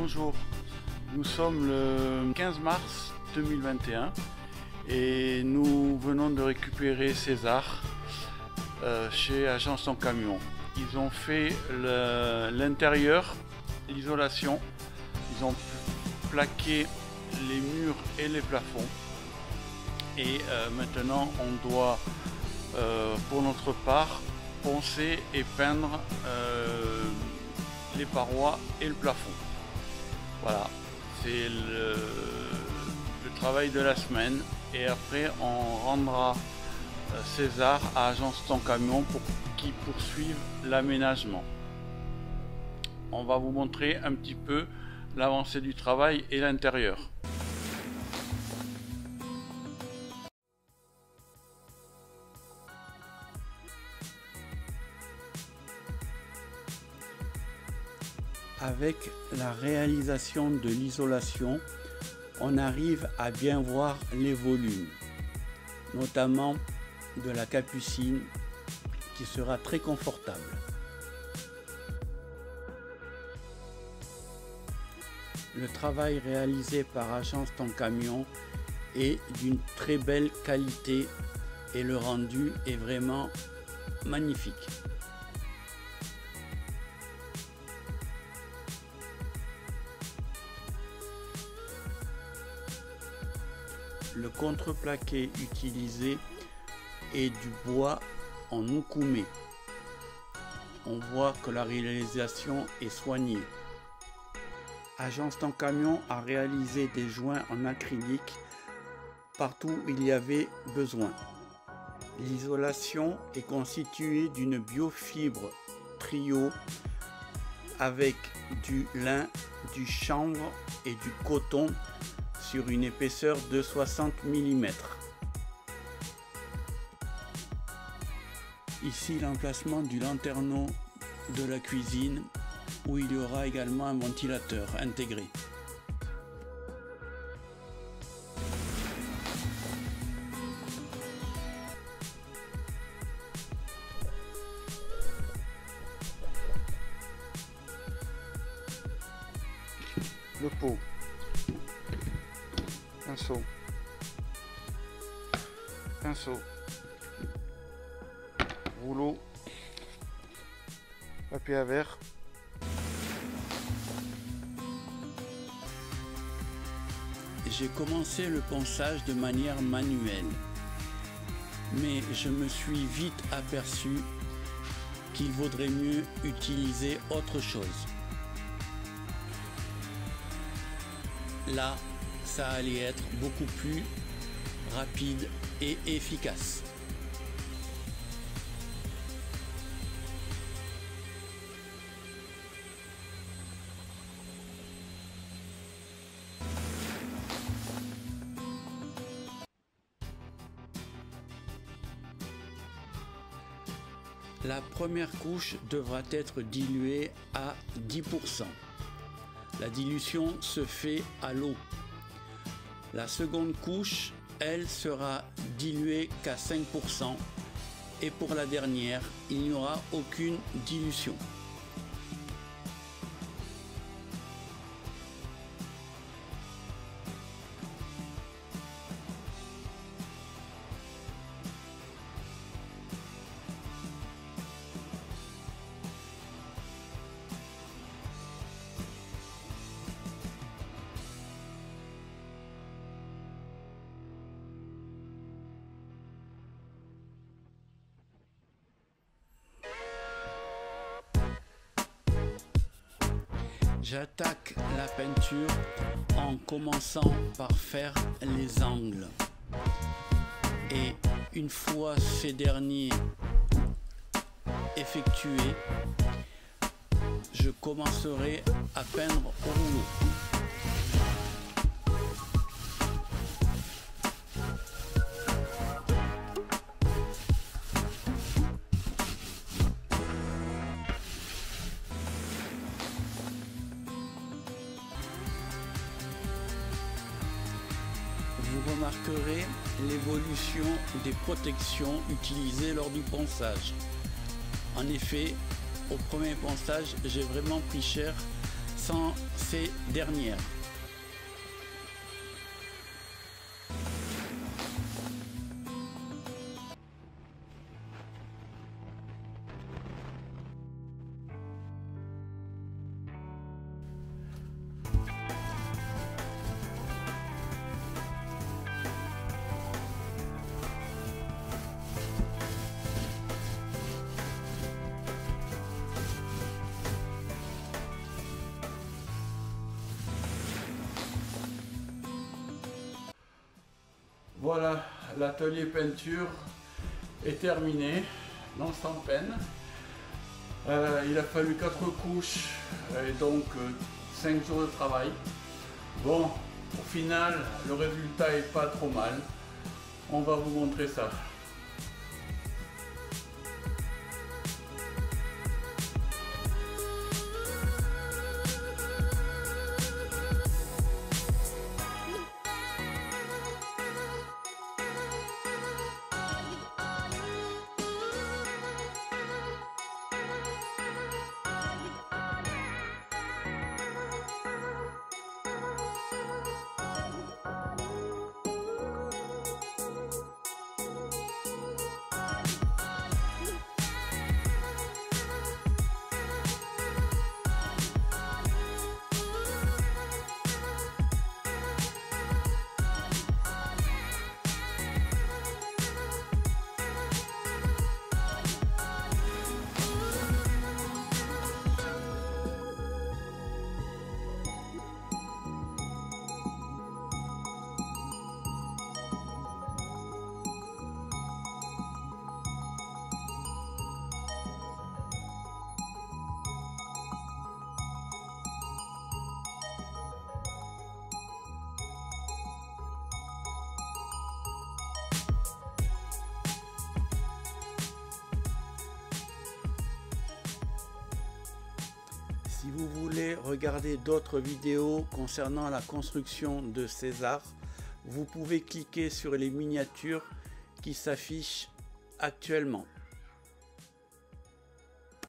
Bonjour, nous sommes le 15 mars 2021 et nous venons de récupérer César chez Agence Ton Camion. Ils ont fait l'intérieur, l'isolation, ils ont plaqué les murs et les plafonds et maintenant on doit pour notre part poncer et peindre les parois et le plafond. Voilà, c'est le travail de la semaine et après on rendra César à Agence Ton Camion pour qu'il poursuive l'aménagement. On va vous montrer un petit peu l'avancée du travail et l'intérieur. Avec la réalisation de l'isolation, on arrive à bien voir les volumes, notamment de la capucine qui sera très confortable. Le travail réalisé par Agence Ton Camion est d'une très belle qualité et le rendu est vraiment magnifique. Le contreplaqué utilisé est du bois en oukoumé. On voit que la réalisation est soignée. Agence Ton Camion a réalisé des joints en acrylique partout où il y avait besoin. L'isolation est constituée d'une biofibre trio avec du lin, du chanvre et du coton sur une épaisseur de 60 mm. Ici l'emplacement du lanterneau de la cuisine où il y aura également un ventilateur intégré. Le pot. Pinceau, rouleau, papier à verre, j'ai commencé le ponçage de manière manuelle, mais je me suis vite aperçu qu'il vaudrait mieux utiliser autre chose. Là, ça allait être beaucoup plus rapide et efficace. La première couche devra être diluée à 10%. La dilution se fait à l'eau. La seconde couche, elle, sera diluée qu'à 5% et pour la dernière, il n'y aura aucune dilution. J'attaque la peinture en commençant par faire les angles. Et une fois ces derniers effectués, je commencerai à peindre au rouleau. Vous remarquerez l'évolution des protections utilisées lors du ponçage. En effet, au premier ponçage, j'ai vraiment pris cher sans ces dernières. Voilà, l'atelier peinture est terminé, non sans peine. Il a fallu 4 couches et donc 5 jours de travail. Bon, au final, le résultat est pas trop mal. On va vous montrer ça. Si vous voulez regarder d'autres vidéos concernant la construction de César, vous pouvez cliquer sur les miniatures qui s'affichent actuellement.